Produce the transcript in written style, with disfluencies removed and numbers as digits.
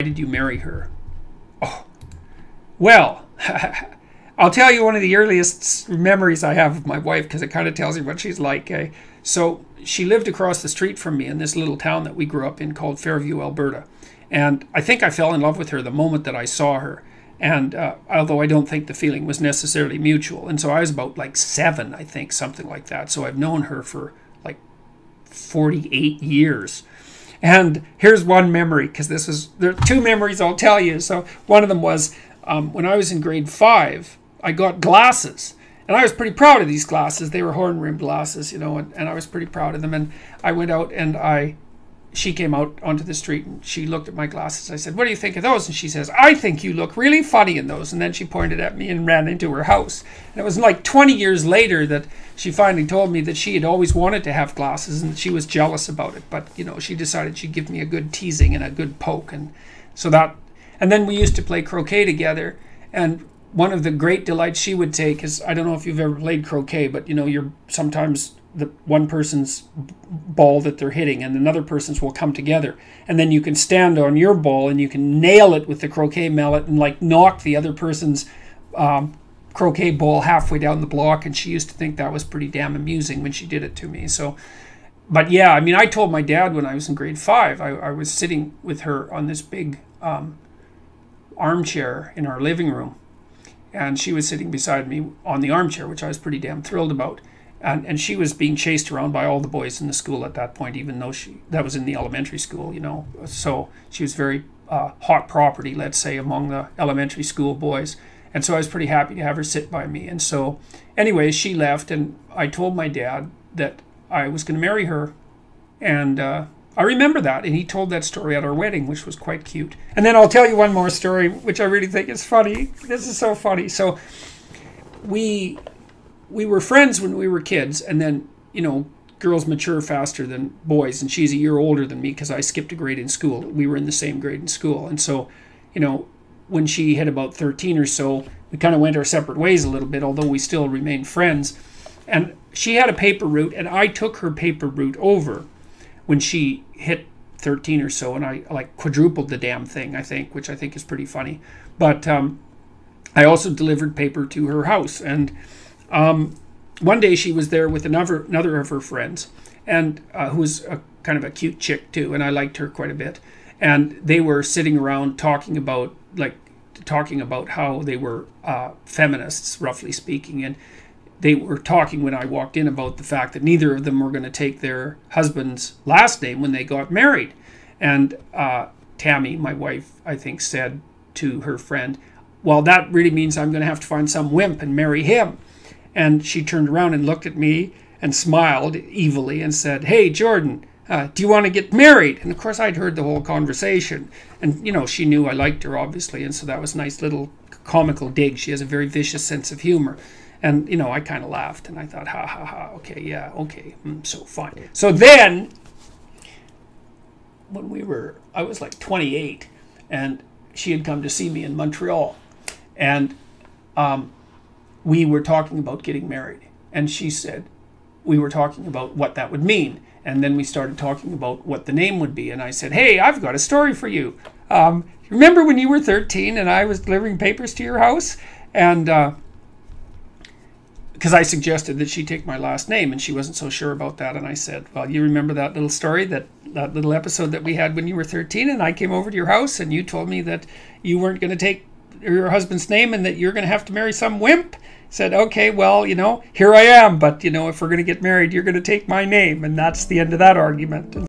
did you marry her? Oh, well, I'll tell you one of the earliest memories I have of my wife, because it kind of tells you what she's like. So she lived across the street from me in this little town that we grew up in called Fairview, Alberta. And I think I fell in love with her the moment that I saw her. And although I don't think the feeling was necessarily mutual. And so I was about like 7, I think, something like that. So I've known her for like 48 years. And here's one memory, because there are 2 memories I'll tell you. So one of them was when I was in grade 5, I got glasses. And I was pretty proud of these glasses. They were horn-rimmed glasses, you know, and I was pretty proud of them. And I went out and she came out onto the street and she looked at my glasses. I said, "What do you think of those?" And she says, "I think you look really funny in those." And then she pointed at me and ran into her house. And it was like 20 years later that she finally told me that she had always wanted to have glasses and that she was jealous about it. But, you know, she decided she'd give me a good teasing and a good poke. And so that, and then we used to play croquet together. And one of the great delights she would take is, I don't know if you've ever played croquet, but, you know, you're sometimes the one person's ball that they're hitting and another person's will come together, and then you can stand on your ball and you can nail it with the croquet mallet and like knock the other person's croquet ball halfway down the block. And she used to think that was pretty damn amusing when she did it to me. So, but yeah, I mean, I told my dad when I was in grade 5, I was sitting with her on this big armchair in our living room, and she was sitting beside me on the armchair, which I was pretty damn thrilled about. And she was being chased around by all the boys in the school at that point, even though that was in the elementary school, you know. So she was very hot property, let's say, among the elementary school boys. And so I was pretty happy to have her sit by me. And so anyway, she left, and I told my dad that I was going to marry her. And I remember that. And he told that story at our wedding, which was quite cute. And then I'll tell you one more story, which I really think is funny. This is so funny. So we were friends when we were kids, and then, you know, girls mature faster than boys, and she's a year older than me because I skipped a grade in school. We were in the same grade in school. And so, you know, when she hit about 13 or so, we kind of went our separate ways a little bit, although we still remained friends. And she had a paper route, and I took her paper route over when she hit 13 or so, and I like quadrupled the damn thing, I think, which I think is pretty funny. But I also delivered paper to her house. And one day she was there with another of her friends, and who was kind of a cute chick too, and I liked her quite a bit. And they were sitting around talking about how they were feminists, roughly speaking. And they were talking when I walked in about the fact that neither of them were going to take their husband's last name when they got married. And Tammy, my wife, I think, said to her friend, "Well, that really means I'm going to have to find some wimp and marry him." And she turned around and looked at me and smiled evilly and said, "Hey, Jordan, do you want to get married?" And of course I'd heard the whole conversation, and, you know, she knew I liked her, obviously, and so that was a nice little comical dig. She has a very vicious sense of humor. And, you know, I kind of laughed, and I thought, ha ha ha, okay, yeah, okay, so fine. So then when I was like 28, and she had come to see me in Montreal, and we were talking about getting married. And she said, we were talking about what that would mean. And then we started talking about what the name would be. And I said, "Hey, I've got a story for you. Remember when you were 13 and I was delivering papers to your house?" And because I suggested that she take my last name, and she wasn't so sure about that. And I said, "Well, you remember that little story, that little episode that we had when you were 13 and I came over to your house and you told me that you weren't going to take your husband's name and that you're going to have to marry some wimp?" Said, "Okay, well, you know, here I am, but, you know, if we're going to get married, you're going to take my name." And that's the end of that argument.